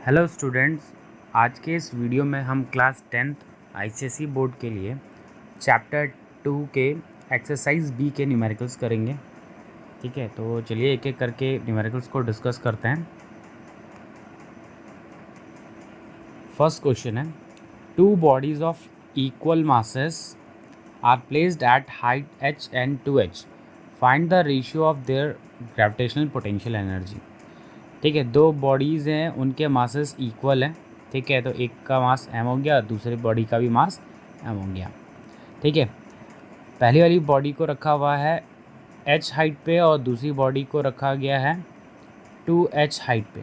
Hello students, आज के इस वीडियो में हम क्लास 10th आईसीएसई बोर्ड के लिए चैप्टर 2 के एक्सरसाइज बी के न्यूमेरिकल्स करेंगे। ठीक है, तो चलिए एक एक करके न्यूमेरिकल्स को डिस्कस करते हैं। फर्स्ट क्वेश्चन है, two bodies of equal masses are placed at height h and 2h, find the ratio of their gravitational potential energy. ठीक है, दो बॉडीज़ हैं, उनके मासेस इक्वल हैं। ठीक है, तो एक का मास m हो गया, दूसरी बॉडी का भी मास m हो गया। ठीक है, पहली वाली बॉडी को रखा हुआ है h हाइट पे और दूसरी बॉडी को रखा गया है 2h हाइट पे।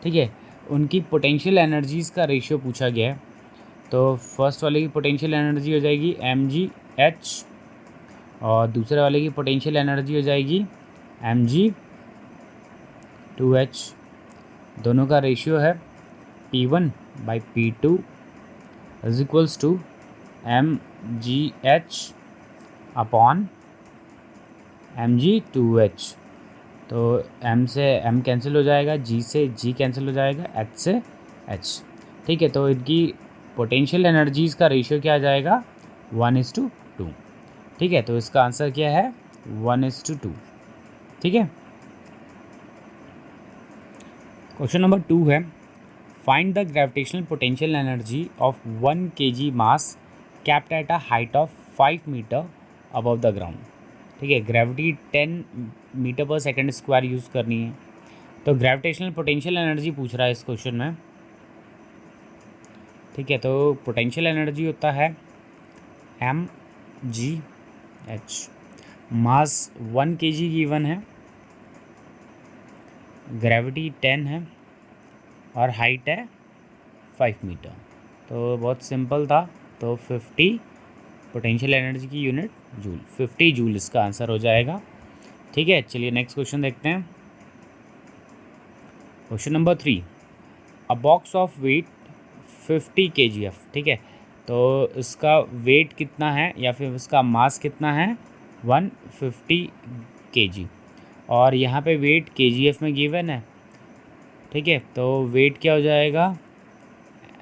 ठीक है, उनकी पोटेंशियल एनर्जीज़ का रेशियो पूछा गया है। तो फर्स्ट वाले की पोटेंशियल एनर्जी हो जाएगी mgh और दूसरे वाले की पोटेंशियल एनर्जी हो जाएगी mg2h। दोनों का रेशियो है P1/P2 is equals to mgh upon mg2h। तो m से m कैंसिल हो जाएगा, g से g कैंसिल हो जाएगा, h से h। ठीक है, तो इनकी पोटेंशियल एनर्जीज़ का रेशियो क्या आ जाएगा 1:2। ठीक है, तो इसका आंसर क्या है 1:2। ठीक है, क्वेश्चन नंबर 2 है, find the gravitational potential energy of 1 kg mass kept at a height of 5 metre above the ground. ठीक है, gravity 10 metre per second square use करनी है। तो ग्रेविटेशनल पोटेंशियल एनर्जी पूछ रहा है इस क्वेश्चन में। ठीक है, तो पोटेंशियल एनर्जी होता है mgh, मास 1 kg गिवन है, ग्रेविटी 10 है और हाइट है 5 मीटर। तो बहुत सिंपल था। तो 50 पोटेंशियल एनर्जी की यूनिट जूल, 50 जूल इसका आंसर हो जाएगा। ठीक है, चलिए नेक्स्ट क्वेश्चन देखते हैं। Question number 3, a box of weight 50 kgf। ठीक है, तो इसका वेट कितना है या फिर इसका मास कितना है 150 kg और यहाँ पे वेट kgf में गिवन है। ठीक है, तो वेट क्या हो जाएगा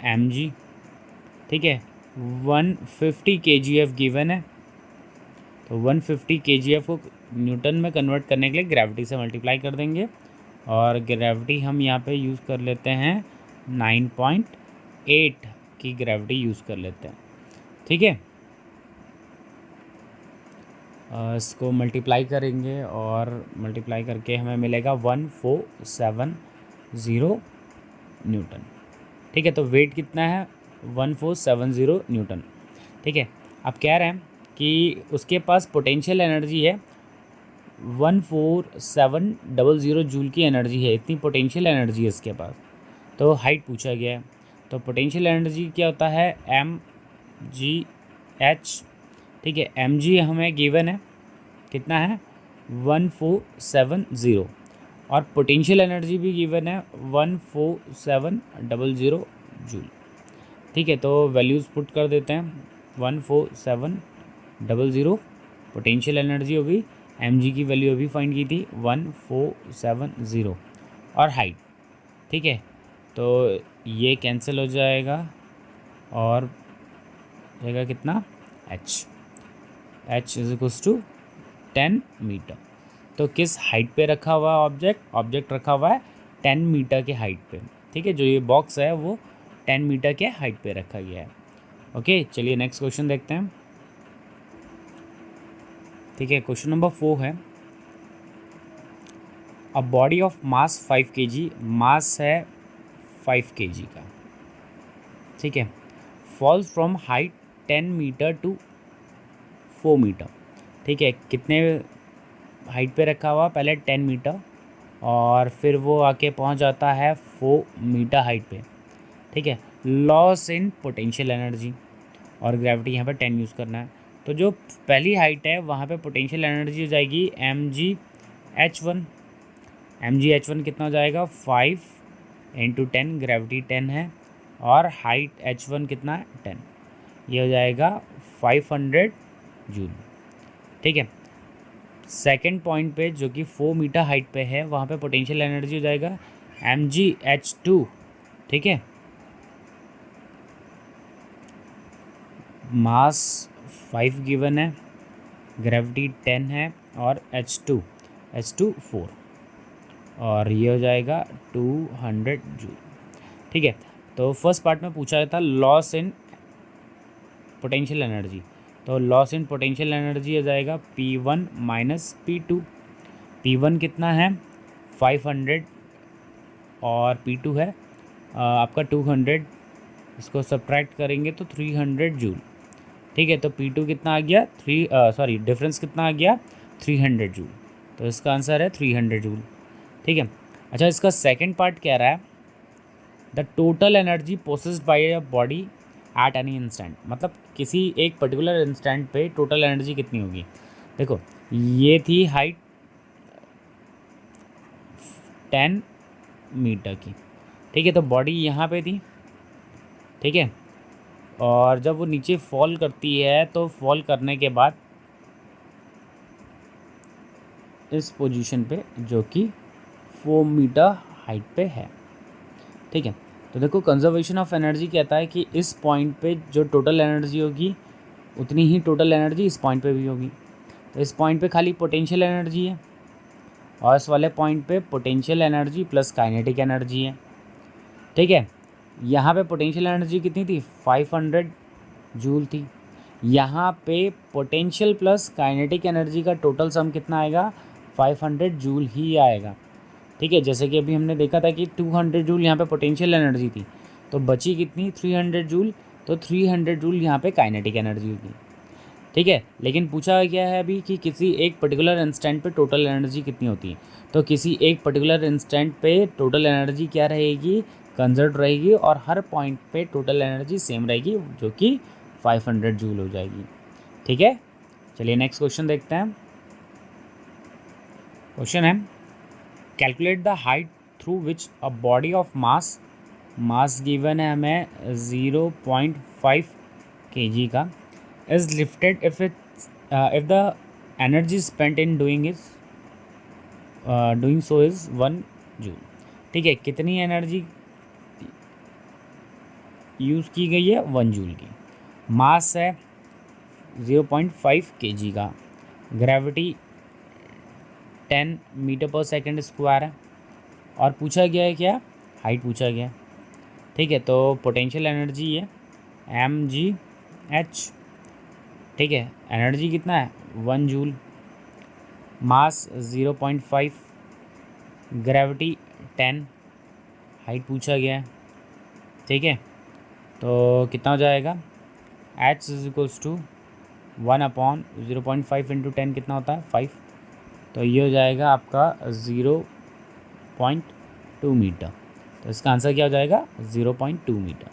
mg। ठीक है, 150 kgf गिवन है, तो 150 kgf को न्यूटन में कन्वर्ट करने के लिए ग्रेविटी से मल्टीप्लाई कर देंगे और ग्रेविटी हम यहाँ पे यूज़ कर लेते हैं 9.8 की ग्रेविटी यूज़ कर लेते हैं। ठीक है, इसको मल्टीप्लाई करेंगे और मल्टीप्लाई करके हमें मिलेगा 1470 न्यूटन। ठीक है, तो वेट कितना है 1470 न्यूटन। ठीक है, अब कह रहे हैं कि उसके पास पोटेंशियल एनर्जी है 14700 जूल की एनर्जी है, इतनी पोटेंशियल एनर्जी है इसके पास। तो हाइट पूछा गया है, तो पोटेंशियल एनर्जी क्या होता है mgh। ठीक है, mg हमें गिवन है कितना है 1470 और पोटेंशियल एनर्जी भी गिवन है 14700 जूल। ठीक है, तो वैल्यूज़ पुट कर देते हैं 14700 पोटेंशियल एनर्जी होगी, mg की वैल्यू अभी फाइंड की थी 1470 और हाइट। ठीक है, तो ये कैंसिल हो जाएगा और रहेगा कितना h is equals to 10 metre. तो किस हाइट पे रखा हुआ है ऑब्जेक्ट रखा हुआ है 10 मीटर के हाइट पे। ठीक है, जो ये बॉक्स है वो 10 मीटर के हाइट पे रखा गया है। ओके, चलिए नेक्स्ट क्वेश्चन देखते हैं। ठीक है, क्वेश्चन नंबर 4 है, a body of mass 5 kg, mass है 5 kg का। ठीक है, falls from height 10 metre to 4 metre. ठीक है, कितने हाइट पे रखा हुआ, पहले 10 मीटर और फिर वो आके पहुंच जाता है 4 मीटर हाइट पे। ठीक है, लॉस इन पोटेंशियल एनर्जी और ग्रेविटी यहाँ पे 10 यूज़ करना है। तो जो पहली हाइट है वहाँ पे पोटेंशियल एनर्जी हो जाएगी mgh1। mgh1 कितना हो जाएगा 5 × 10, ग्रेविटी 10 है और हाइट h1 कितना है 10, ये हो जाएगा 500 जूल। ठीक है, सेकंड पॉइंट पे जो कि 4 मीटर हाइट पे है वहाँ पे पोटेंशियल एनर्जी हो जाएगा mgh2। ठीक है। मास 5 गिवन है, ग्रेविटी 10 है और H2 4, और ये हो जाएगा 200 जूल। ठीक है, तो फर्स्ट पार्ट में पूछा था लॉस इन पोटेंशियल एनर्जी, तो लॉस इन पोटेंशियल एनर्जी हो जाएगा P1 माइनस P2। P1 कितना है 500 और P2 है आपका 200, इसको सब्ट्रैक्ट करेंगे तो 300 जूल। ठीक है, तो P2 कितना आ गया डिफरेंस कितना आ गया 300 जूल, तो इसका आंसर है 300 जूल। ठीक है, अच्छा इसका सेकंड पार्ट कह रहा है the total energy possessed bye a body at any instant, मतलब किसी एक पर्टिकुलर इंस्टेंट पे टोटल एनर्जी कितनी होगी। देखो ये थी हाइट 10 मीटर की, ठीक है, तो बॉडी यहाँ पे थी, ठीक है, और जब वो नीचे फॉल करती है तो फॉल करने के बाद इस पोजीशन पे जो कि 4 मीटर हाइट पे है। ठीक है, तो देखो कंजर्वेशन ऑफ एनर्जी कहता है कि इस पॉइंट पे जो टोटल एनर्जी होगी उतनी ही टोटल एनर्जी इस पॉइंट पे भी होगी। तो इस पॉइंट पे खाली पोटेंशियल एनर्जी है और इस वाले पॉइंट पे potential energy plus kinetic energy है। ठीक है, यहाँ पे पोटेंशियल एनर्जी कितनी थी 500 जूल थी, यहाँ पे पोटेंशियल प्लस काइनेटिक एनर्जी का टोटल सम कितना आएगा 500 जूल ही आएगा। ठीक है, जैसे कि अभी हमने देखा था कि 200 जूल यहाँ पे पोटेंशियल एनर्जी थी, तो बची कितनी 300 जूल, तो 300 जूल यहाँ पे काइनेटिक एनर्जी होगी। ठीक है, लेकिन पूछा गया है अभी कि किसी एक पर्टिकुलर इंस्टेंट पे टोटल एनर्जी कितनी होती है, तो किसी एक पर्टिकुलर इंस्टेंट पे टोटल एनर्जी क्या रहेगी कंजर्व रहेगी, और हर पॉइंट पे टोटल एनर्जी सेम रहेगी जो कि 500 जूल हो जाएगी। ठीक है, चलिए नेक्स्ट क्वेश्चन देखते हैं। क्वेश्चन है calculate the height through which a body of mass given है हमें 0.5 kg का is lifted if the energy spent in doing so is 1 joule. ठीक है, कितनी एनर्जी यूज़ की गई है 1 जूल की, मास है 0.5 kg का, gravity 10 metre per second square है, और पूछा गया है क्या हाइट पूछा गया है। ठीक है, तो पोटेंशियल एनर्जी है mgh। ठीक है, एनर्जी कितना है 1 जूल, मास 0.5, ग्रेविटी 10, हाइट पूछा गया है। ठीक है, तो कितना हो जाएगा h is equals to 1/0.5 into 10 कितना होता है 5, तो ये हो जाएगा आपका 0.2 मीटर, तो इसका आंसर क्या हो जाएगा 0.2 मीटर।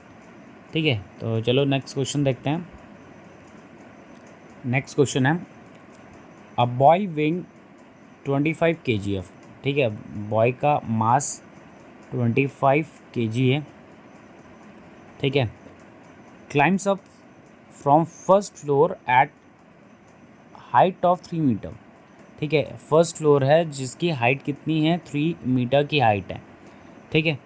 ठीक है, तो चलो नेक्स्ट क्वेश्चन देखते हैं। नेक्स्ट क्वेश्चन है अ बॉय वेइंग 25 kgf। ठीक है, बॉय का मास 25 kg है। ठीक है, climbs up from first floor at height of 3 metre. ठीक है, फर्स्ट फ्लोर है जिसकी हाइट कितनी है 3 मीटर की हाइट है। ठीक है,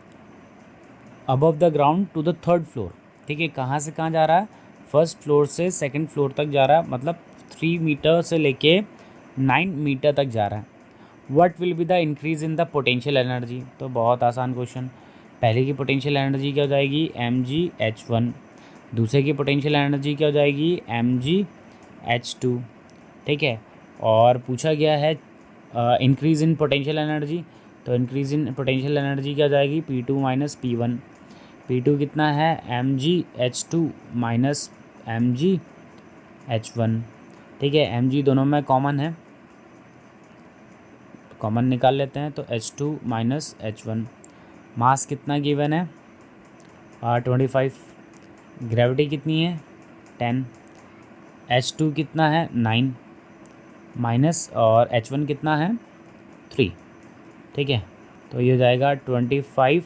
above the ground to the third floor. ठीक है, कहाँ से कहाँ जा रहा है फर्स्ट फ्लोर से सेकंड फ्लोर तक जा रहा है, मतलब 3 मीटर से लेके 9 मीटर तक जा रहा है। What will be the increase in the potential energy, तो बहुत आसान क्वेश्चन। पहले की पोटेंशियल एनर्जी क्या हो जाएगी mgh1, दूसरे की पोटेंशियल एनर्जी क्या हो जाएगी mgh2। ठीक है, और पूछा गया है इंक्रीज़ इन पोटेंशियल एनर्जी, तो इंक्रीज़ इन पोटेंशियल एनर्जी क्या हो जाएगी P2 माइनस P1। P2 कितना है mgh2 माइनस mgh1। ठीक है, mg दोनों में कॉमन है, कॉमन निकाल लेते हैं, तो h2 माइनस h1। मास कितना गिवन है 25, ग्रेविटी कितनी है 10, h2 कितना है 9 माइनस, और h1 कितना है 3। ठीक है, तो ये हो जाएगा 25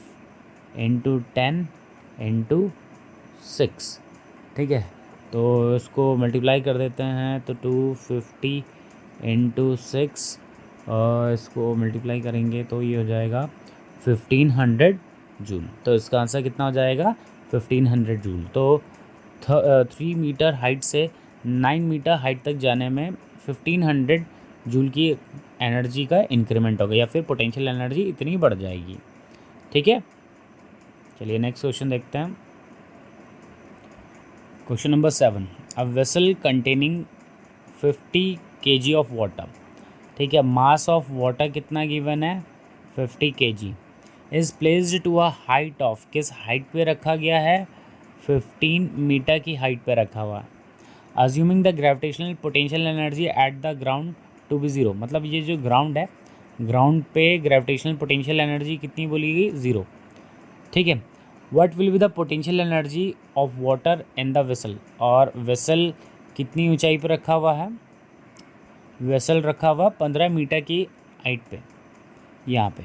इंटू 10 इंटू 6। ठीक है, तो इसको मल्टीप्लाई कर देते हैं, तो 250 इंटू 6, और इसको मल्टीप्लाई करेंगे तो ये हो जाएगा 1500 जूल। तो इसका आंसर कितना हो जाएगा 1500 जूल। तो 3 मीटर हाइट से 9 मीटर हाइट तक जाने में 1500 जूल की एनर्जी का इंक्रीमेंट होगा, या फिर पोटेंशियल एनर्जी इतनी बढ़ जाएगी। ठीक है, चलिए नेक्स्ट क्वेश्चन देखते हैं। Question number 7, a vessel containing 50 kg of water. ठीक है, मास ऑफ वाटर कितना गिवन है 50 kg, is placed to a height of, किस हाइट पे रखा गया है 15 मीटर की हाइट पे रखा हुआ है। Assuming the gravitational potential energy at the ground to be zero, मतलब ये जो ग्राउंड है, ग्राउंड पे ग्रेविटेशनल पोटेंशियल एनर्जी कितनी बोली गई 0। ठीक है, what will be the potential energy of water in the vessel, और वेसल कितनी ऊंचाई पर रखा हुआ है, वेसल रखा हुआ 15 मीटर की हाइट पे यहाँ पे।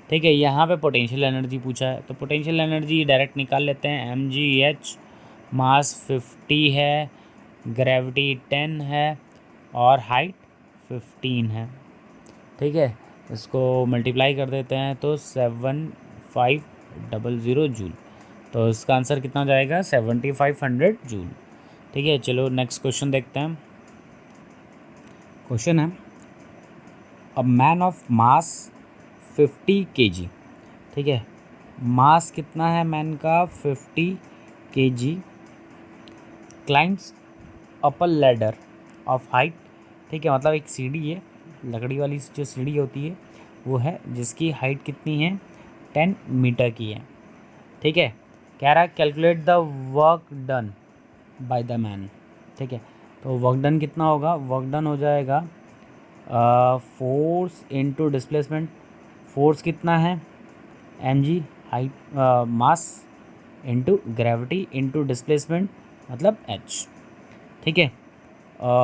ठीक है, यहाँ पे पोटेंशियल एनर्जी पूछा है, तो पोटेंशियल एनर्जी डायरेक्ट निकाल लेते हैं। mgh, मास 50 है, ग्रेविटी 10 है और हाइट 15 है। ठीक है, इसको मल्टीप्लाई कर देते हैं तो 7500 जूल। तो इसका आंसर कितना हो जाएगा 7500 जूल। ठीक है, चलो नेक्स्ट क्वेश्चन देखते हैं। क्वेश्चन है, a man of mass 50 kg। ठीक है, मास कितना है मैन का 50 kg, climbs upper ladder of height. ठीक है, मतलब एक सीढ़ी है, लकड़ी वाली जो सीढ़ी होती है वो है, जिसकी हाइट कितनी है 10 मीटर की है। ठीक है, कह रहा है calculate the work done by the man. ठीक है, तो वर्क डन कितना होगा, वर्क डन हो जाएगा फोर्स इनटू डिस्प्लेसमेंट। फोर्स कितना है mg, height mass into gravity into displacement मतलब h। ठीक है,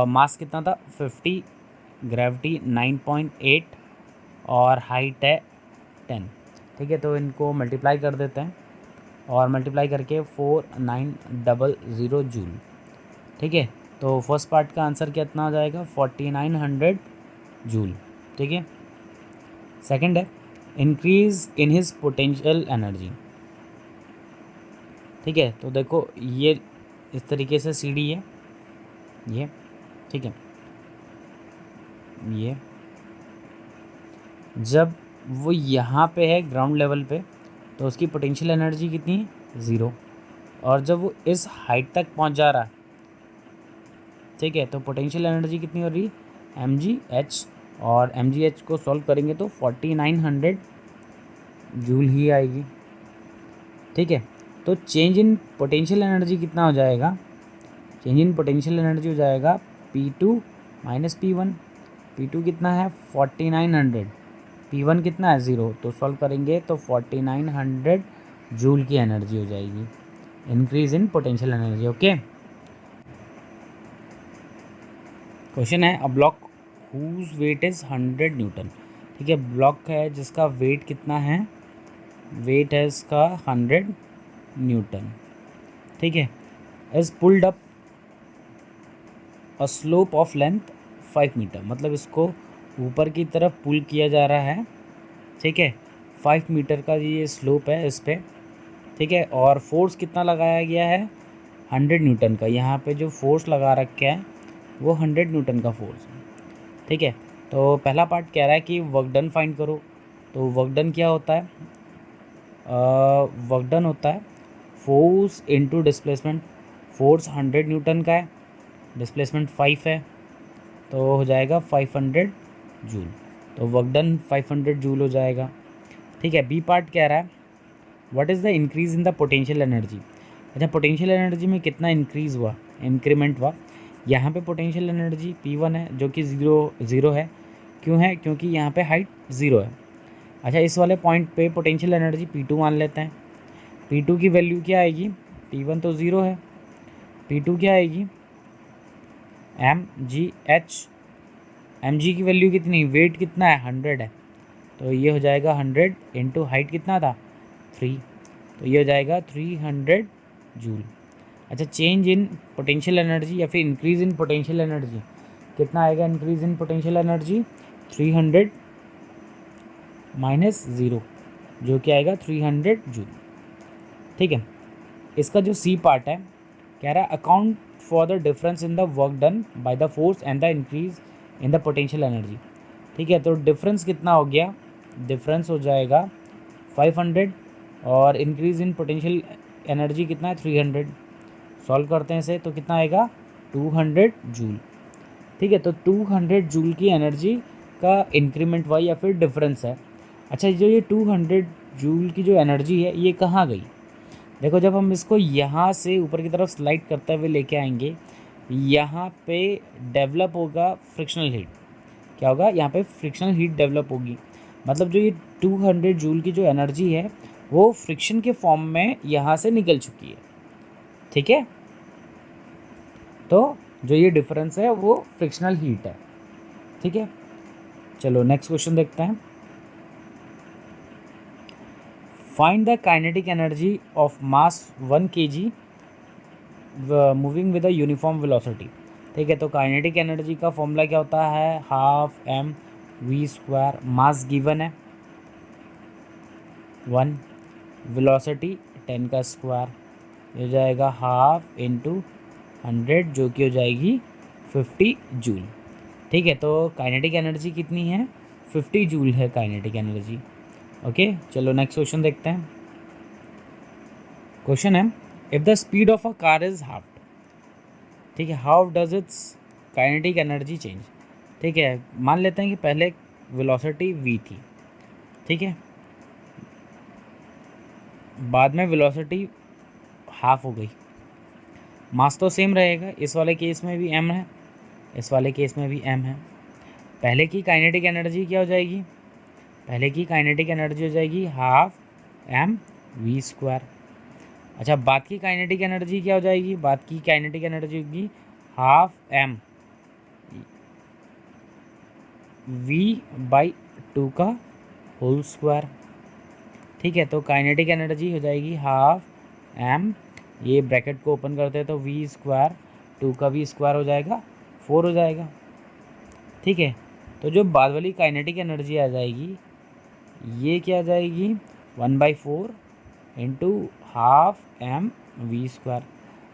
मास कितना था 50, ग्रेविटी 9.8 और हाइट है 10। ठीक है, तो इनको मल्टीप्लाई कर देते हैं और मल्टीप्लाई करके 4900 जूल। ठीक है, तो फर्स्ट पार्ट का आंसर कितना हो जाएगा 4900 जूल। ठीक है, सेकंड है increase in his potential energy. ठीक है, तो देखो ये इस तरीके से सीढ़ी है ये। ठीक है, ये जब वो यहाँ पे है ग्राउंड लेवल पे तो उसकी पोटेंशियल एनर्जी कितनी है 0, और जब वो इस हाइट तक पहुँच जा रहा है, ठीक है, तो पोटेंशियल एनर्जी कितनी हो रही mgh, और mgh को सॉल्व करेंगे तो 4900 जूल ही आएगी। ठीक है, तो चेंज इन पोटेंशियल एनर्जी कितना हो जाएगा, चेंज इन पोटेंशियल एनर्जी हो जाएगा P2 माइनस P1। P2 कितना है 4900, P1 कितना है 0, तो सॉल्व करेंगे तो 4900 जूल की एनर्जी हो जाएगी, increase in potential energy. Okay, question है, a block whose weight is 100 newton. ठीक है, ब्लॉक है जिसका वेट कितना है, वेट है इसका 100 न्यूटन। ठीक है, is pulled up a slope of length 5 metre, मतलब इसको ऊपर की तरफ पुल किया जा रहा है। ठीक है, 5 मीटर का ये स्लोप है इस पर। ठीक है, और फोर्स कितना लगाया गया है 100 न्यूटन का, यहाँ पे जो फोर्स लगा रखा है वो 100 न्यूटन का फोर्स है। ठीक है, तो पहला पार्ट कह रहा है कि वर्क डन फाइंड करो। तो वर्क डन क्या होता है, वर्क डन होता है force into displacement. Force 100 Newton का है, डिस्प्लेसमेंट 5 है, तो हो जाएगा 500 जूल। तो वर्क डन 500 जूल हो जाएगा। ठीक है, बी पार्ट कह रहा है what is the increase in the potential energy. अच्छा, पोटेंशियल एनर्जी में कितना इंक्रीज़ हुआ, इंक्रीमेंट हुआ। यहाँ पे पोटेंशियल एनर्जी P1 है जो कि ज़ीरो है। क्यों है, क्योंकि यहाँ पे हाइट 0 है। अच्छा, इस वाले पॉइंट पे पोटेंशियल एनर्जी P2 मान लेते हैं। P2 की वैल्यू क्या आएगी, P1 तो 0 है, P2 क्या आएगी mgh। mg की वैल्यू कितनी, वेट कितना है 100 है, तो ये हो जाएगा 100 इंटू हाइट कितना था 3, तो ये हो जाएगा 300 जूल। अच्छा, चेंज इन पोटेंशियल एनर्जी या फिर इंक्रीज इन पोटेंशियल एनर्जी कितना आएगा, increase in potential energy 300 minus 0, जो कि आएगा 300 जूल। ठीक है, इसका जो सी पार्ट है कह रहा है account for the difference in the work done by the force and the increase in the potential energy. ठीक है, तो डिफरेंस कितना हो गया, डिफरेंस हो जाएगा 500 और इंक्रीज इन पोटेंशियल एनर्जी कितना है 300। सॉल्व करते हैं इसे तो कितना आएगा 200 जूल। ठीक है, तो 200 जूल की एनर्जी का इंक्रीमेंट हुआ या फिर डिफरेंस है। अच्छा, जो ये 200 जूल की जो एनर्जी है ये कहाँ गई, देखो जब हम इसको यहाँ से ऊपर की तरफ स्लाइड करते हुए लेके आएंगे, यहाँ पे डेवलप होगा फ्रिक्शनल हीट। क्या होगा, यहाँ पे फ्रिक्शनल हीट डेवलप होगी, मतलब जो ये 200 जूल की जो एनर्जी है वो फ्रिक्शन के फॉर्म में यहाँ से निकल चुकी है। ठीक है, तो जो ये डिफरेंस है वो फ्रिक्शनल हीट है। ठीक है, चलो नेक्स्ट क्वेश्चन देखते हैं। Find the kinetic energy of mass 1 kg moving with a uniform velocity. ठीक है, तो काइनेटिक एनर्जी का फॉर्मूला क्या होता है, half M V square, mass given है 1, वेलोसिटी 10 का स्क्वायर, हो जाएगा हाफ इंटू 100 जो कि हो जाएगी 50 जूल। ठीक है, तो काइनेटिक एनर्जी कितनी है, 50 जूल है काइनेटिक एनर्जी। ओके, चलो नेक्स्ट क्वेश्चन देखते हैं। क्वेश्चन है if the speed of a car is half, ठीक है, how does it's kinetic energy change. ठीक है, मान लेते हैं कि पहले वेलोसिटी v थी, ठीक है, बाद में वेलोसिटी हाफ हो गई, मास तो सेम रहेगा, इस वाले केस में भी m है, इस वाले केस में भी m है। पहले की काइनेटिक एनर्जी क्या हो जाएगी, पहले की काइनेटिक एनर्जी हो जाएगी हाफ एम वी स्क्वायर। अच्छा, बाद की काइनेटिक एनर्जी क्या हो जाएगी, बाद की काइनेटिक एनर्जी होगी हाफ एम वी बाई 2 का होल स्क्वायर। ठीक है, तो काइनेटिक एनर्जी हो जाएगी हाफ एम, ये ब्रैकेट को ओपन करते हैं तो वी स्क्वायर 2 का वी स्क्वायर हो जाएगा 4 हो जाएगा। ठीक है, तो जो बाद वाली काइनेटिक एनर्जी आ जाएगी ये क्या आ जाएगी 1/4 into half M V square.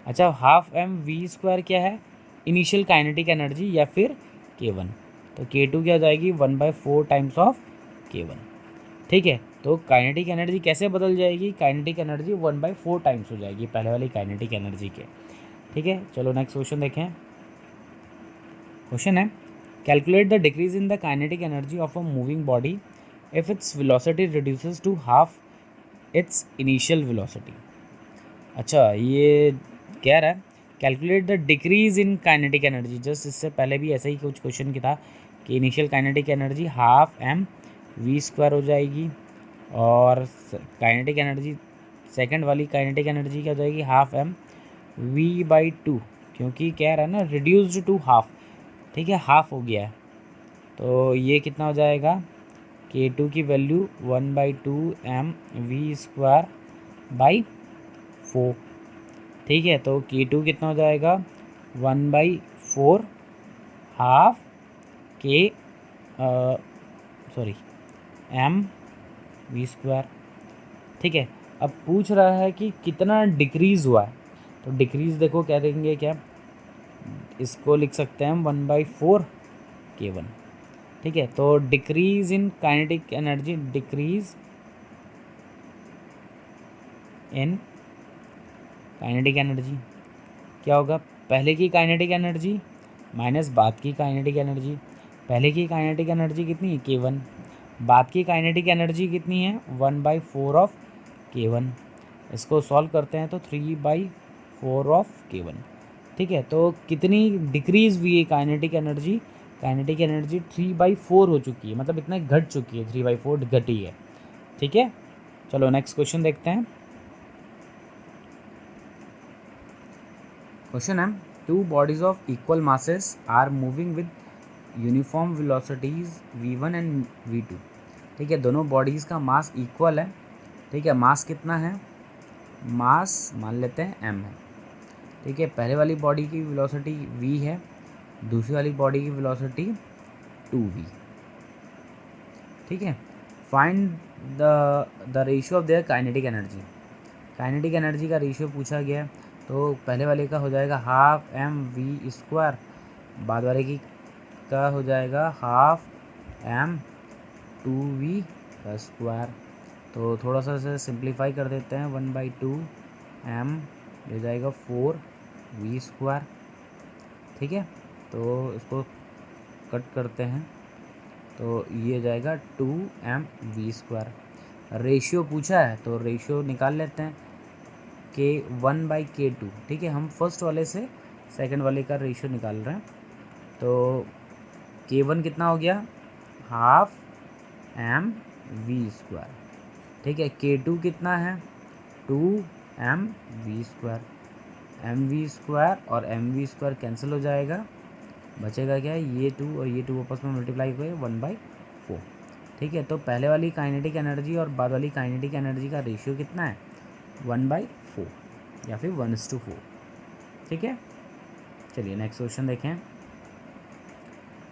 अच्छा, हाफ एम वी स्क्वायर क्या है, इनिशियल काइनेटिक एनर्जी या फिर K1, तो K2 क्या हो जाएगी 1/4 टाइम्स ऑफ K1। ठीक है, तो काइनेटिक एनर्जी कैसे बदल जाएगी, काइनेटिक एनर्जी 1/4 टाइम्स हो जाएगी पहले वाली काइनेटिक एनर्जी के। ठीक है, चलो नेक्स्ट क्वेश्चन देखें। क्वेश्चन है calculate the decrease in the kinetic energy of a moving body if its velocity reduces to half its initial velocity. अच्छा, ये कह रहा है calculate the decrease in kinetic energy, just इससे पहले भी ऐसा ही कुछ क्वेश्चन की था कि initial kinetic energy half M V square हो जाएगी और काइनेटिक एनर्जी सेकंड वाली काइनेटिक एनर्जी क्या हो जाएगी हाफ एम वी बाई 2, क्योंकि कह रहा है ना रिड्यूस्ड टू हाफ। ठीक है, हाफ हो गया है, तो ये कितना हो जाएगा K2 की value 1/2 M V square by 4। ठीक है, तो K2 कितना हो जाएगा 1/4 हाफ के एम वी स्क्वायर। ठीक है, अब पूछ रहा है कि कितना डिक्रीज़ हुआ है, तो डिक्रीज़ देखो क्या देंगे, क्या इसको लिख सकते हैं हम 1/4 K1। ठीक है, तो decrease in kinetic energy, decrease in kinetic energy क्या होगा, पहले की काइनेटिक एनर्जी माइनस बाद की काइनेटिक एनर्जी। पहले की काइनेटिक एनर्जी कितनी है K1, बाद की काइनेटिक एनर्जी कितनी है 1/4 ऑफ K1। इसको सॉल्व करते हैं तो 3/4 ऑफ K1। ठीक है, तो कितनी डिक्रीज़ हुई है काइनेटिक एनर्जी, काइनेटिक एनर्जी 3/4 हो चुकी है, मतलब इतना घट चुकी है, 3/4 घटी है। ठीक है, चलो नेक्स्ट क्वेश्चन देखते हैं। क्वेश्चन है two bodies of equal masses are moving with uniform velocities v1 and v2। ठीक है, दोनों बॉडीज़ का मास इक्वल है। ठीक है, मास कितना है, मास मान लेते हैं m है। ठीक है, पहले वाली बॉडी की वेलोसिटी v है, दूसरी वाली बॉडी की वेलोसिटी 2v। ठीक है, find the ratio of there kinetic energy. Kinetic energy का रेशियो पूछा गया है, तो पहले वाले का हो जाएगा हाफ एम वी स्क्वायर, बाद वाले की का हो जाएगा हाफ एम टू वी का स्क्वायर। तो थोड़ा सा इसे सिंप्लीफाई कर देते हैं, 1/2 एम हो जाएगा 4 वी स्क्वायर। ठीक है, तो इसको कट करते हैं, तो ये हो जाएगा 2 एम वी स्क्वायर। रेशियो पूछा है तो रेशियो निकाल लेते हैं, K1/K2। ठीक है, हम फर्स्ट वाले से सेकंड वाले का रेशियो निकाल रहे हैं। तो K1 कितना हो गया, हाफ एम वी स्क्वायर। ठीक है, K2 कितना है, 2 M V square. M V square और एम वी स्क्वायर कैंसिल हो जाएगा, बचेगा क्या, ये 2 और ये 2 आपस में मल्टीप्लाई हुए 1/4। ठीक है, तो पहले वाली काइनेटिक एनर्जी और बाद वाली काइनेटिक एनर्जी का रेशियो कितना है, 1/4 या फिर 1:4। ठीक है, चलिए नेक्स्ट क्वेश्चन देखें।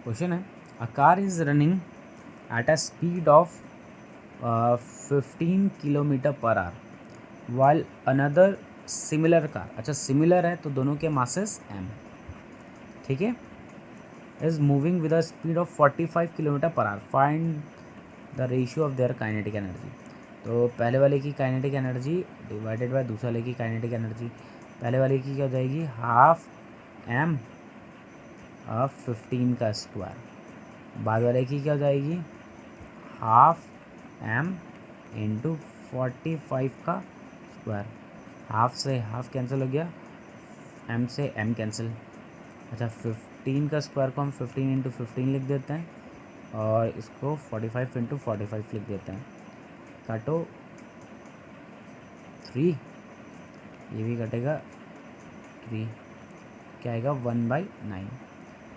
क्वेश्चन है, a car is running at a speed of 15 kilometre per hour while another similar car. अच्छा, सिमिलर है तो दोनों के मासेस m। ठीक है, is moving with a speed of 45 kilometre per hour, find the ratio of there kinetic energy. तो पहले वाले की काइनेटिक एनर्जी डिवाइडेड बाय दूसरे वाले की काइनेटिक एनर्जी। पहले वाले की क्या हो जाएगी, हाफ एम ऑफ 15 का स्क्वायर, बाद वाले की क्या हो जाएगी, हाफ एम इंटू 45 का स्क्वायर। हाफ से हाफ कैंसिल हो गया, एम से एम कैंसिल। अच्छा, 15 का स्क्वायर को हम 15 इंटू 15 लिख देते हैं और इसको 45 इंटू 45 लिख देते हैं। काटो 3, ये भी कटेगा 3, क्या आएगा 1/9।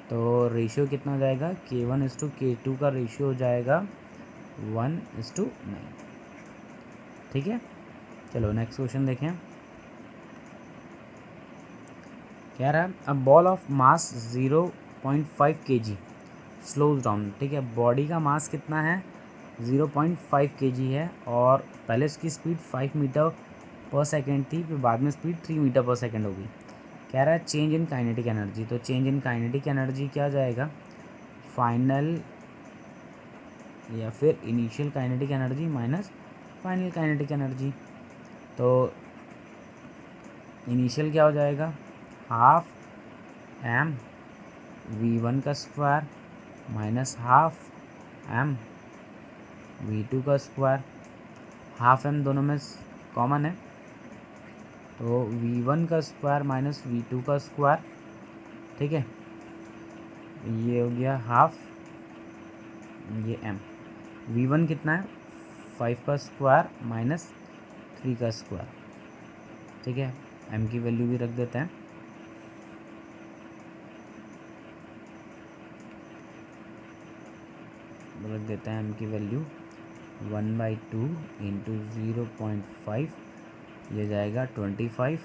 तो रेशियो कितना हो जाएगा, K1:K2 का रेशियो हो जाएगा 1:9। ठीक है, चलो नेक्स्ट क्वेश्चन देखें। कह रहा है, अ ball of mass 0.5 kg slows down. ठीक है, बॉडी का मास कितना है, 0.5 kg है और पहले इसकी स्पीड 5 मीटर पर सेकेंड थी, फिर बाद में स्पीड 3 मीटर पर सेकेंड होगी। कह रहा है चेंज इन काइनेटिक एनर्जी। तो चेंज इन काइनेटिक एनर्जी क्या जाएगा, फाइनल या फिर initial kinetic energy minus final kinetic energy. तो इनिशियल क्या हो जाएगा, हाफ एम V1 का square minus half M V2 का स्क्वायर। हाफ एम दोनों में कॉमन है, तो V1 का स्क्वायर माइनस V2 का स्क्वायर। ठीक है, ये हो गया हाफ, ये m। V1 कितना है, 5 का स्क्वायर माइनस 3 का स्क्वायर। ठीक है, m की वैल्यू भी रख देते हैं, m की वैल्यू 1/2 इंटू 0.5, ये जाएगा 25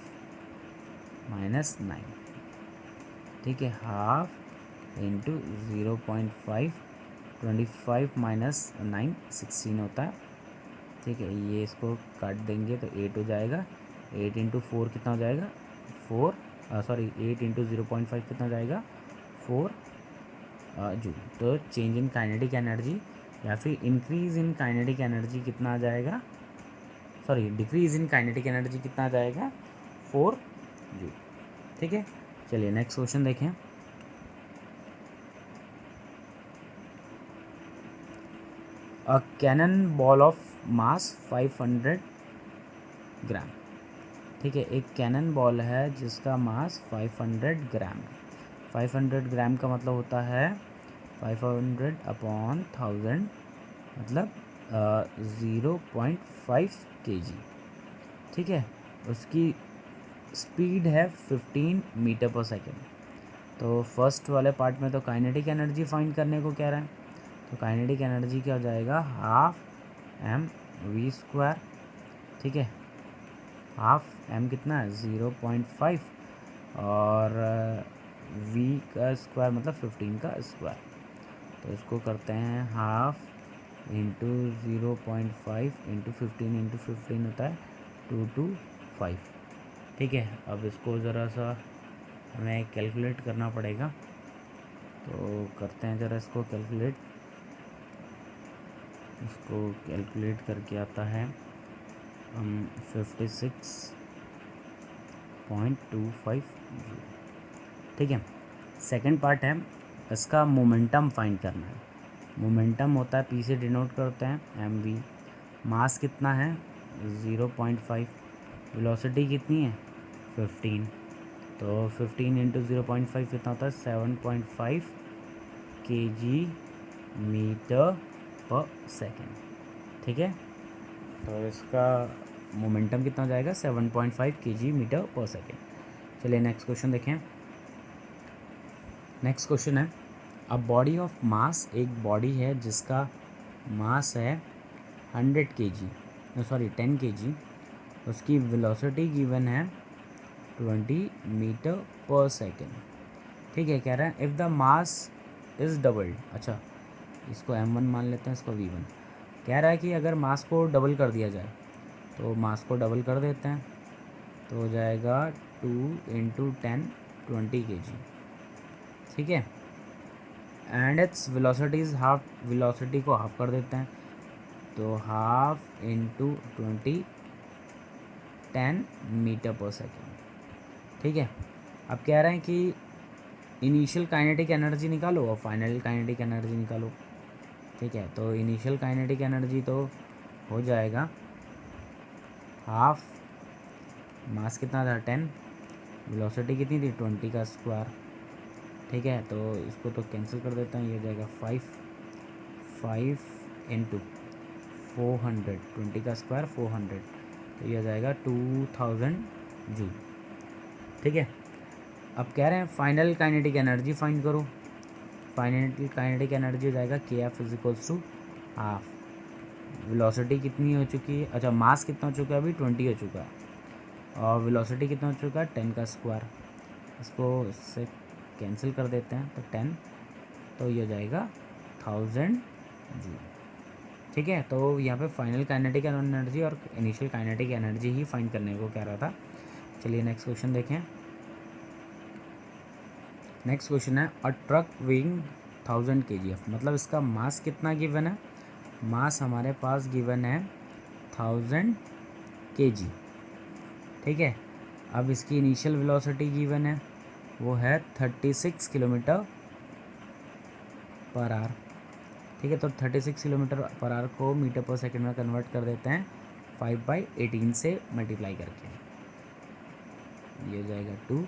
माइनस 9। ठीक है, हाफ इंटू 0.5, 25 माइनस 9 16 होता है। ठीक है, ये इसको काट देंगे तो 8 हो जाएगा। 8 इंटू 4 कितना हो जाएगा, 4 8 इंटू 0.5 कितना हो जाएगा, 4 जूल। तो चेंज इन काइनेटिक एनर्जी या फिर इंक्रीज इन काइनेटिक एनर्जी कितना आ जाएगा, डिक्रीज इन काइनेटिक एनर्जी कितना आ जाएगा, 4 जूल। ठीक है, चलिए नेक्स्ट क्वेश्चन देखें। अ कैनन बॉल ऑफ मास 500 ग्राम। ठीक है, एक कैनन बॉल है जिसका मास 500 ग्राम है। 500 ग्राम का मतलब होता है 500/1000, मतलब 0.5 kg। ठीक है, उसकी स्पीड है 15 मीटर पर सेकेंड। तो फर्स्ट वाले पार्ट में तो काइनेटिक एनर्जी फाइंड करने को कह रहे हैं, तो काइनेटिक एनर्जी क्या हो जाएगा, हाफ एम वी स्क्वायर। ठीक है, हाफ एम कितना है 0.5 और वी का स्क्वायर मतलब 15 का स्क्वायर। तो इसको करते हैं हाफ इंटू 0.5 इंटू 15 होता है 225। ठीक है, अब इसको ज़रा सा हमें कैलकुलेट करना पड़ेगा, तो करते हैं ज़रा इसको कैलकुलेट। इसको कैलकुलेट करके आता है 56.25। ठीक है, सेकंड पार्ट है इसका मोमेंटम फाइंड करना है। मोमेंटम होता है पी से डिनोट करते हैं mv। मास कितना है 0.5, वेलोसिटी कितनी है 15, तो 15 इंटू 0.5 कितना होता है 7.5 kg मीटर पर सेकेंड। ठीक है, तो इसका मोमेंटम कितना हो जाएगा 7.5 kg मीटर पर सेकेंड। चलिए नेक्स्ट क्वेश्चन देखें। नेक्स्ट क्वेश्चन है अ बॉडी ऑफ मास, एक बॉडी है जिसका मास है 100 kg, 10 kg, उसकी वेलोसिटी गिवन है 20 मीटर पर सेकेंड। ठीक है, कह रहा है if the mass is doubled. अच्छा, इसको m1 मान लेते हैं, इसको v1। कह रहा है कि अगर मास को डबल कर दिया जाए, तो मास को डबल कर देते हैं तो हो जाएगा 2 इंटू 10 20 kg। ठीक है, and its velocity is half, velocity को हाफ कर देते हैं तो half into 20 10 metre per second. ठीक है, अब कह रहे हैं कि इनिशियल काइनेटिक एनर्जी निकालो और फाइनल काइनेटिक एनर्जी निकालो। ठीक है, तो इनिशियल काइनेटिक एनर्जी तो हो जाएगा हाफ, मास कितना था 10, वेलोसिटी कितनी थी 20 का स्क्वायर। ठीक है, तो इसको तो कैंसिल कर देता हूँ, ये हो जाएगा 5 इंटू 400, 20 का स्क्वायर 400, तो ये हो जाएगा 2000 जूल। ठीक है, अब कह रहे हैं फाइनल काइनेटिक एनर्जी फाइंड करो। फाइनल काइनेटिक एनर्जी हो जाएगा kF is equals to half, velocity कितनी हो चुकी है, अच्छा मास कितना हो चुका है अभी 20 हो चुका है, और वेलोसिटी कितना हो चुका है 10 का स्क्वायर। इसको इससे कैंसिल कर देते हैं तो 10, तो ये हो जाएगा 1000 जूल। ठीक है, तो यहाँ पे फाइनल काइनेटिक एनर्जी और इनिशियल काइनेटिक एनर्जी ही फाइंड करने को कह रहा था। चलिए नेक्स्ट क्वेश्चन देखें। नेक्स्ट क्वेश्चन है अ ट्रक वेइंग 1000 kgf, मतलब इसका मास कितना गिवन है, मास हमारे पास गिवन है 1000 kg। ठीक है, अब इसकी इनिशियल वेलोसिटी गिवन है वो है 36 किलोमीटर पर आवर। ठीक है, तो 36 किलोमीटर पर आवर को मीटर पर सेकंड में कन्वर्ट कर देते हैं 5/18 से मल्टीप्लाई करके, ये हो जाएगा 2,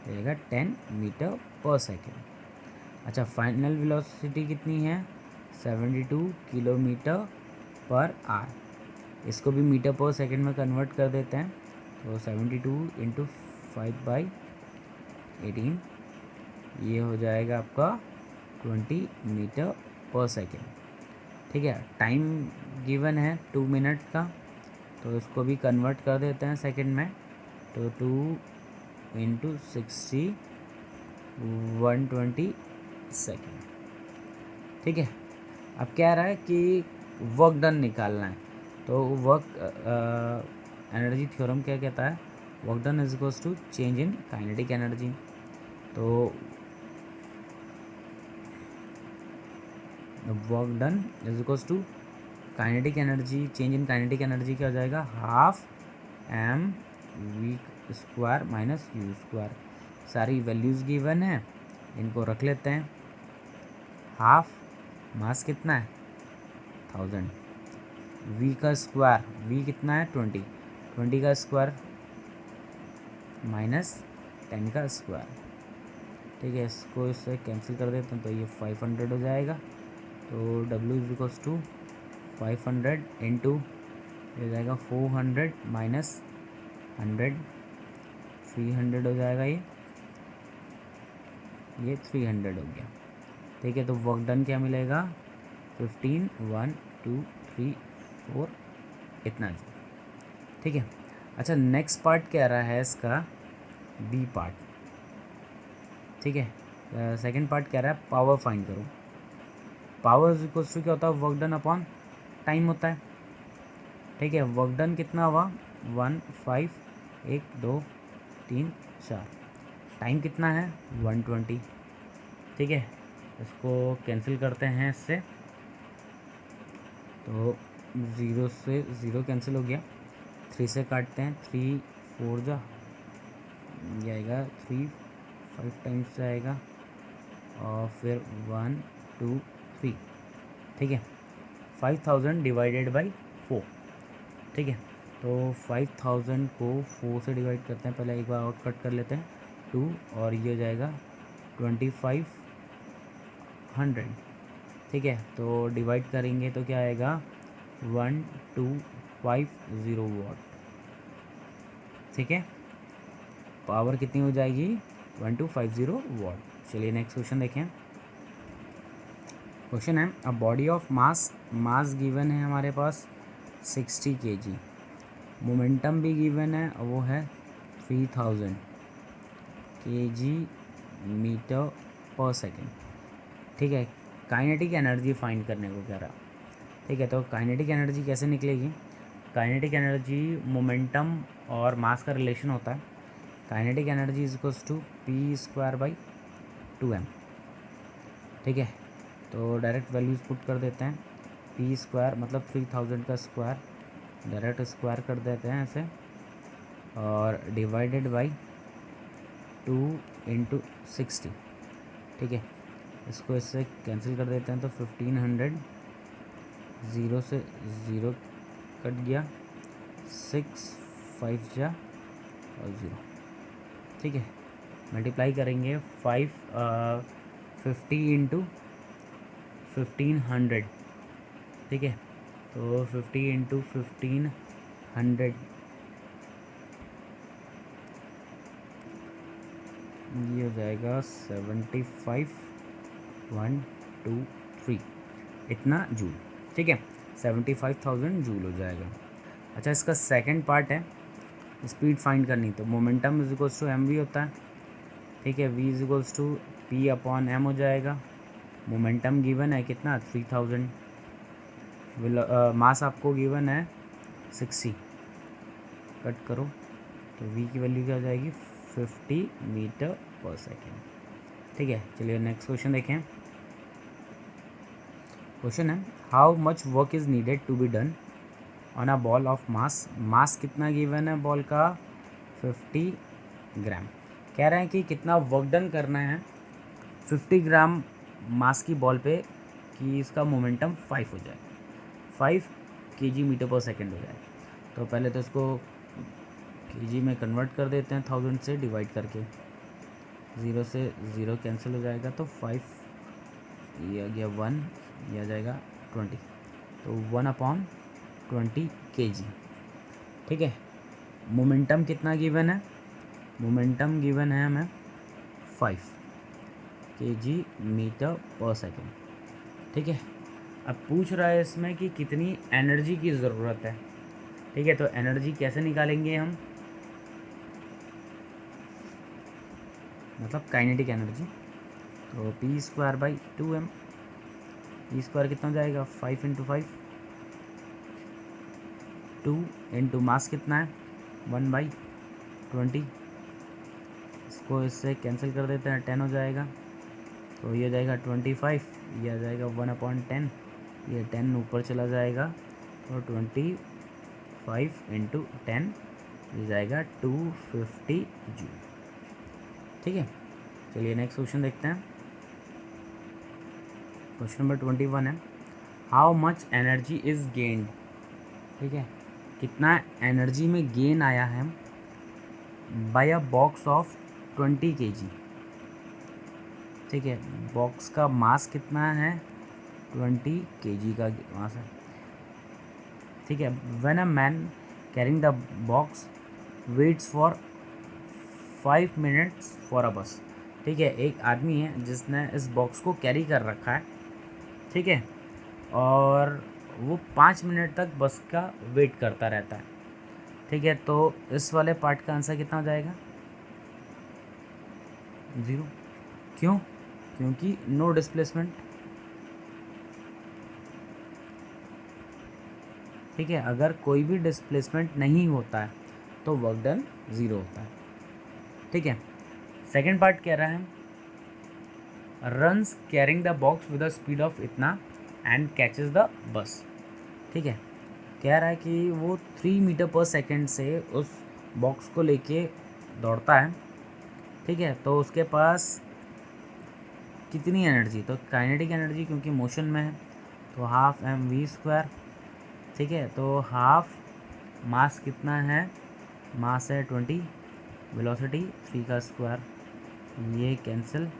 रहेगा 10 मीटर पर सेकेंड। अच्छा, फाइनल वेलोसिटी कितनी है 72 किलोमीटर पर आवर। इसको भी मीटर पर सेकेंड में कन्वर्ट कर देते हैं तो 72 इंटू 5/18, ये हो जाएगा आपका 20 मीटर पर सेकेंड। ठीक है, टाइम गिवन है 2 मिनट का, तो इसको भी कन्वर्ट कर देते हैं सेकेंड में, तो 2 इंटू 60 120 सेकेंड। ठीक है, अब कह रहा है कि वर्क डन निकालना है, तो वर्क एनर्जी थ्योरम क्या कहता है, work done is equals to change in kinetic energy. तो work done is equals to kinetic energy, change in kinetic energy क्या हो जाएगा half mv square minus u square. सारी वैल्यूज़ गिवन है, इनको रख लेते हैं। हाफ, मास कितना है 1000, v का स्क्वायर, v कितना है 20, 20 का स्क्वायर माइनस 10 का स्क्वायर। ठीक है, इसको इससे कैंसिल कर देते हैं तो ये 500 हो जाएगा, तो w is equals to 500 into हो जाएगा 400 माइनस 100, 300 हो जाएगा, ये 300 हो गया। ठीक है, तो वर्क डन क्या मिलेगा 15 1 2 3 4 इतना जी। ठीक है, अच्छा नेक्स्ट पार्ट कह रहा है इसका बी पार्ट। ठीक है, सेकंड पार्ट कह रहा है पावर फाइंड करो। पावर इज इक्वल्स टू क्या होता है, वर्क डन अपॉन टाइम होता है। ठीक है, वर्क डन कितना हुआ 1 5 1 2 3 4, टाइम कितना है 120। ठीक है, इसको कैंसिल करते हैं इससे, तो 0 से 0 कैंसिल हो गया, 3 से काटते हैं, 3 4 जा ये आएगा 3 5 टाइम्स आएगा और फिर 1 2 3। ठीक है, 5000 डिवाइडेड बाई 4। ठीक है, तो 5000 को 4 से डिवाइड करते हैं, पहले एक बार और कट कर लेते हैं 2, और ये हो जाएगा 2500। ठीक है, तो डिवाइड करेंगे तो क्या आएगा 1250 वाट। ठीक है, पावर कितनी हो जाएगी 1250 वाट। चलिए नेक्स्ट क्वेश्चन देखें। क्वेश्चन है a body of mass, mass given है हमारे पास 60 kg, मोमेंटम भी गिवन है, वो है 3000 kg मीटर पर सेकेंड। ठीक है, काइनेटिक एनर्जी फाइंड करने को कह रहा। ठीक है, तो काइनेटिक एनर्जी कैसे निकलेगी, काइनेटिक एनर्जी मोमेंटम और मास का रिलेशन होता है। Kinetic energy is equals to P²/2m। ठीक है, तो डायरेक्ट वैल्यूज़ पुट कर देते हैं, P² मतलब 3000 का स्क्वायर, डायरेक्ट स्क्वायर कर देते हैं ऐसे, और डिवाइडेड बाई 2 × 60। ठीक है, इसको इससे कैंसिल कर देते हैं, तो 1500, 0 से 0 कट गया, 6 5 जा और 0। ठीक है, मल्टीप्लाई करेंगे 50 × 1500। ठीक है, तो 50 × 1500 ये हो जाएगा 75 1 2 3 इतना जूल। ठीक है, 75,000 जूल हो जाएगा। अच्छा, इसका सेकंड पार्ट है स्पीड फाइंड करनी, तो momentum is equals to mv होता है। ठीक है, v is equals to P/m हो जाएगा। मोमेंटम गिवन है कितना 3000, मास आपको गिवन है 60, कट करो तो v की वैल्यू क्या हो जाएगी 50 मीटर पर सेकेंड। ठीक है, चलिए नेक्स्ट क्वेश्चन देखें। क्वेश्चन है how much work is needed to be done on a ball of mass, mass कितना गिवन है बॉल का 50 ग्राम। कह रहे हैं कि कितना वर्क डन करना है 50 ग्राम मास की बॉल पे कि इसका मोमेंटम 5 हो जाए, 5 kg मीटर पर सेकेंड हो जाए। तो पहले तो इसको kg में कन्वर्ट कर देते हैं 1000 से डिवाइड करके, 0 से 0 कैंसिल हो जाएगा, तो 5 ये आ गया 1, ये आ जाएगा 20, तो 1/20 kg। ठीक है, मोमेंटम कितना गिवन है, मोमेंटम गिवन है हमें 5 kg मीटर पर सेकेंड। ठीक है, अब पूछ रहा है इसमें कि कितनी एनर्जी की ज़रूरत है। ठीक है, तो एनर्जी कैसे निकालेंगे हम, मतलब काइनेटिक एनर्जी, तो P²/2m, P² कितना हो जाएगा 5 × 5, 2 × मास कितना है 1/20, इसको इससे कैंसिल कर देते हैं 10 हो जाएगा, तो ये हो जाएगा 25, ये आ जाएगा 1/10, ये 10 ऊपर चला जाएगा, तो 25 × 10 ये जाएगा 250 जूल। ठीक है, चलिए नेक्स्ट क्वेश्चन देखते हैं। क्वेश्चन नंबर 21 है how much energy is gained. ठीक है, कितना एनर्जी में गेन आया है by a box of 20 kg। ठीक है, बॉक्स का मास कितना है 20 kg का मास है। ठीक है, when a man carrying the box waits for 5 minutes for a बस। ठीक है, एक आदमी है जिसने इस बॉक्स को कैरी कर रखा है। ठीक है, और वो 5 मिनट तक बस का वेट करता रहता है। ठीक है, तो इस वाले पार्ट का आंसर कितना हो जाएगा 0। क्यों, क्योंकि नो डिस्प्लेसमेंट। ठीक है, अगर कोई भी डिस्प्लेसमेंट नहीं होता है तो वर्क डन 0 होता है। ठीक है, सेकेंड पार्ट कह रहा है runs carrying the box with the speed of इतना एंड कैचेस द बस। ठीक है, कह रहा है कि वो 3 मीटर पर सेकेंड से उस बॉक्स को लेके दौड़ता है। ठीक है, तो उसके पास कितनी एनर्जी, तो काइनेटिक एनर्जी क्योंकि मोशन में है तो हाफ एम वी स्क्वायर। ठीक है, तो हाफ मास कितना है, मास है 20, वेलोसिटी 3 का स्क्वायर, ये कैंसिल,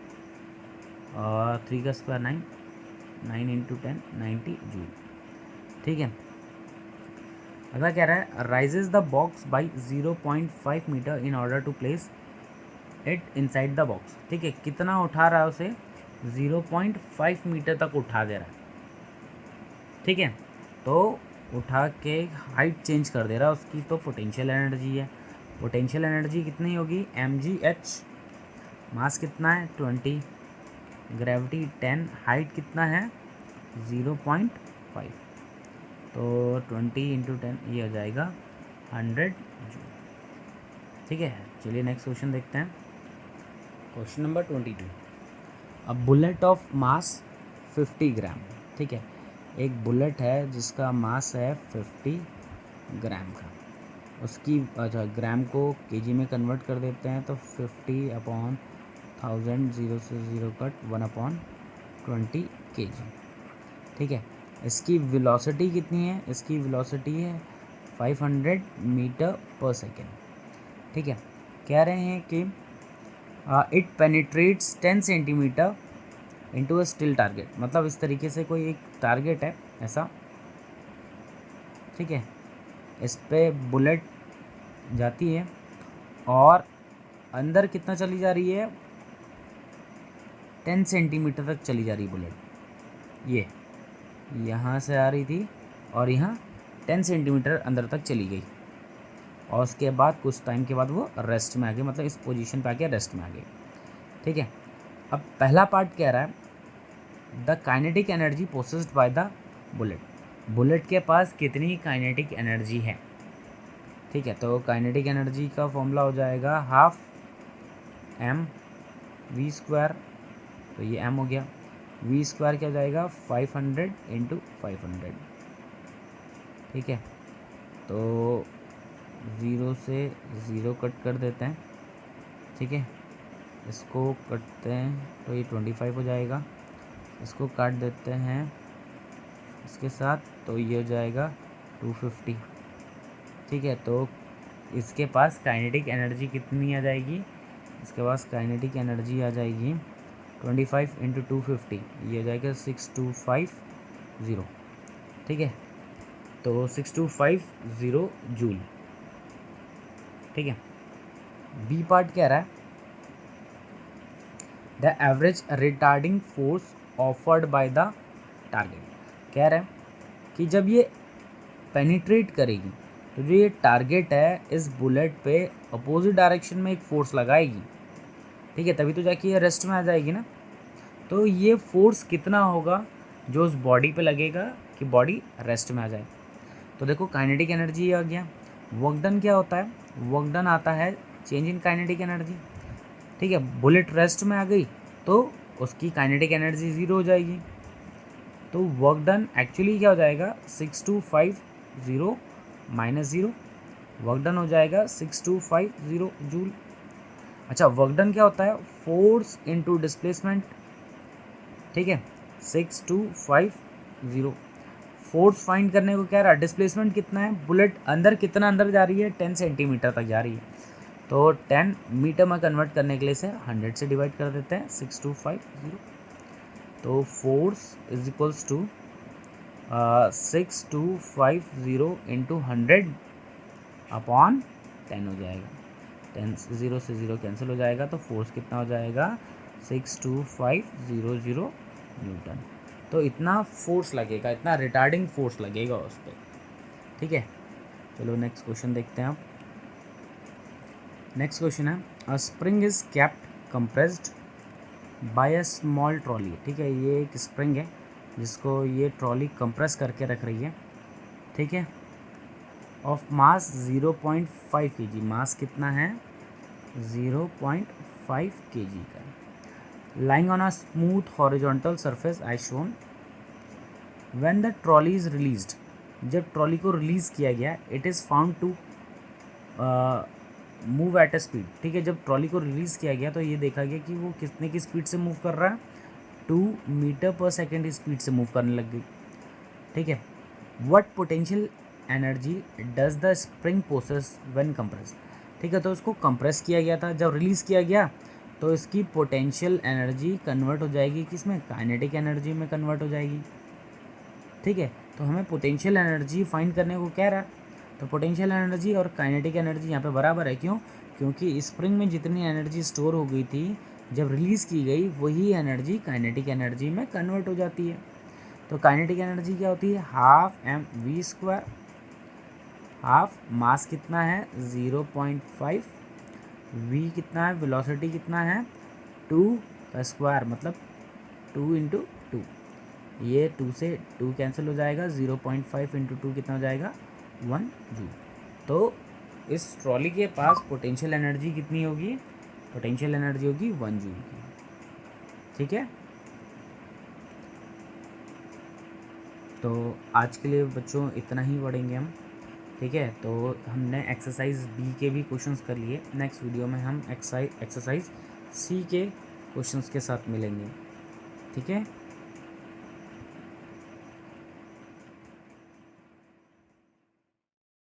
और 3 का स्क्वायर 9, 9 इंटू 10 90 जूल। ठीक है, अगला कह रहा है raises the box by 0.5 metre in order to place it inside the box. ठीक है, कितना उठा रहा है उसे, 0.5 मीटर तक उठा दे रहा है। ठीक है, तो उठा के हाइट चेंज कर दे रहा है उसकी, तो पोटेंशियल एनर्जी है। पोटेंशियल एनर्जी कितनी होगी, mgh, मास कितना है 20, ग्रेविटी 10, हाइट कितना है 0.5, तो 20 इंटू 10 ये हो जाएगा 100 जूल। ठीक है, चलिए नेक्स्ट क्वेश्चन देखते हैं। Question number 22, a bullet of mass 50 ग्राम। ठीक है, एक बुलेट है जिसका मास है 50 ग्राम का, उसकी अच्छा ग्राम को केजी में कन्वर्ट कर देते हैं तो 50/1000, 0 से 0 कट 1/20 kg। ठीक है, इसकी वेलोसिटी कितनी है, इसकी वेलोसिटी है 500 मीटर पर सेकेंड। ठीक है, कह रहे हैं कि it penetrates 10 centimetre into a still target. मतलब इस तरीके से कोई एक टारगेट है ऐसा। ठीक है, इस पे बुलेट जाती है और अंदर कितना चली जा रही है, 10 सेंटीमीटर तक चली जा रही है बुलेट। ये यहाँ से आ रही थी और यहाँ 10 सेंटीमीटर अंदर तक चली गई, और उसके बाद कुछ टाइम के बाद वो रेस्ट में आ गई, मतलब इस पोजीशन पे आके रेस्ट में आ गई। ठीक है, अब पहला पार्ट कह रहा है the kinetic energy possessed by the bullet. Bullet के पास कितनी काइनेटिक एनर्जी है। ठीक है, तो काइनेटिक एनर्जी का फॉर्मूला हो जाएगा हाफ एम वी स्क्वायर, तो ये एम हो गया, वी स्क्वायर क्या हो जाएगा 500 इंटू 500। ठीक है, तो 0 से 0 कट कर देते हैं। ठीक है, इसको कटते हैं तो ये 25 हो जाएगा, इसको काट देते हैं इसके साथ तो ये हो जाएगा 250। ठीक है, तो इसके पास काइनेटिक एनर्जी कितनी आ जाएगी, इसके पास काइनेटिक एनर्जी आ जाएगी 25 इंटू 250, ये हो जाएगा 6250। ठीक है, तो 6250 जूल। ठीक है, बी पार्ट कह रहा है the average retarding force offered by the target. कह रहा है कि जब ये पेनिट्रेट करेगी तो जो ये टारगेट है इस बुलेट पे अपोजिट डायरेक्शन में एक फोर्स लगाएगी। ठीक है, तभी तो जाके ये रेस्ट में आ जाएगी ना। तो ये फोर्स कितना होगा जो उस बॉडी पे लगेगा कि बॉडी रेस्ट में आ जाए। तो देखो काइनेटिक एनर्जी आ गया, वर्क डन क्या होता है, वर्क डन आता है चेंज इन काइनेटिक एनर्जी। ठीक है, बुलेट रेस्ट में आ गई तो उसकी काइनेटिक एनर्जी 0 हो जाएगी, तो वर्क डन एक्चुअली क्या हो जाएगा 6250 माइनस 0, वर्क डन हो जाएगा 6250 जूल। अच्छा, वर्क डन क्या होता है, फोर्स इनटू डिस्प्लेसमेंट। ठीक है, 6250, फोर्स फाइंड करने को कह रहा है, डिस्प्लेसमेंट कितना है, बुलेट अंदर कितना अंदर जा रही है 10 सेंटीमीटर तक जा रही है, तो 10 मीटर में कन्वर्ट करने के लिए से 100 से डिवाइड कर देते हैं 6250। तो force is equals to 6250 into 100 upon 10 हो जाएगा, 10 0 से 0 कैंसिल हो जाएगा, तो फोर्स कितना हो जाएगा 62500 न्यूटन। तो इतना फोर्स लगेगा, इतना रिटार्डिंग फोर्स लगेगा उस पर। ठीक है, चलो नेक्स्ट क्वेश्चन देखते हैं आप। नेक्स्ट क्वेश्चन है a spring is kept compressed by a small trolley. ठीक है, ये एक स्प्रिंग है जिसको ये ट्रॉली कंप्रेस करके रख रही है। ठीक है, ऑफ मास 0.5 kg, मास कितना है 0.5 kg का, lying on a smooth horizontal surface as shown when the trolley is released, जब ट्रॉली को रिलीज़ किया गया it is found to move at a speed, ठीक है, जब ट्रॉली को रिलीज़ किया गया तो ये देखा गया कि वो कितने की स्पीड से मूव कर रहा है 2 मीटर पर सेकेंड स्पीड से मूव करने लग गई, ठीक है। What potential energy does the spring possess when compress, ठीक है, तो उसको कंप्रेस किया गया था, जब रिलीज़ किया गया तो इसकी पोटेंशियल एनर्जी कन्वर्ट हो जाएगी किसमें, काइनेटिक एनर्जी में कन्वर्ट हो जाएगी, ठीक है। तो हमें पोटेंशियल एनर्जी फाइंड करने को कह रहा है, तो पोटेंशियल एनर्जी और काइनेटिक एनर्जी यहाँ पे बराबर है, क्यों, क्योंकि स्प्रिंग में जितनी एनर्जी स्टोर हो गई थी जब रिलीज़ की गई वही एनर्जी काइनेटिक एनर्जी में कन्वर्ट हो जाती है। तो काइनेटिक एनर्जी क्या होती है, half M V square, half mass कितना है 0.5, वी कितना है, वेलोसिटी कितना है 2 का स्क्वायर, मतलब 2 इंटू 2, ये 2 से 2 कैंसिल हो जाएगा, 0.5 इंटू 2 कितना हो जाएगा 1 जूल। तो इस ट्रॉली के पास पोटेंशियल एनर्जी कितनी होगी, पोटेंशियल एनर्जी होगी 1 जूल की, ठीक है। तो आज के लिए बच्चों इतना ही पढ़ेंगे हम, ठीक है। तो हमने एक्सरसाइज बी के भी क्वेश्चंस कर लिए, नेक्स्ट वीडियो में हम एक्सरसाइज सी के क्वेश्चंस के साथ मिलेंगे, ठीक है।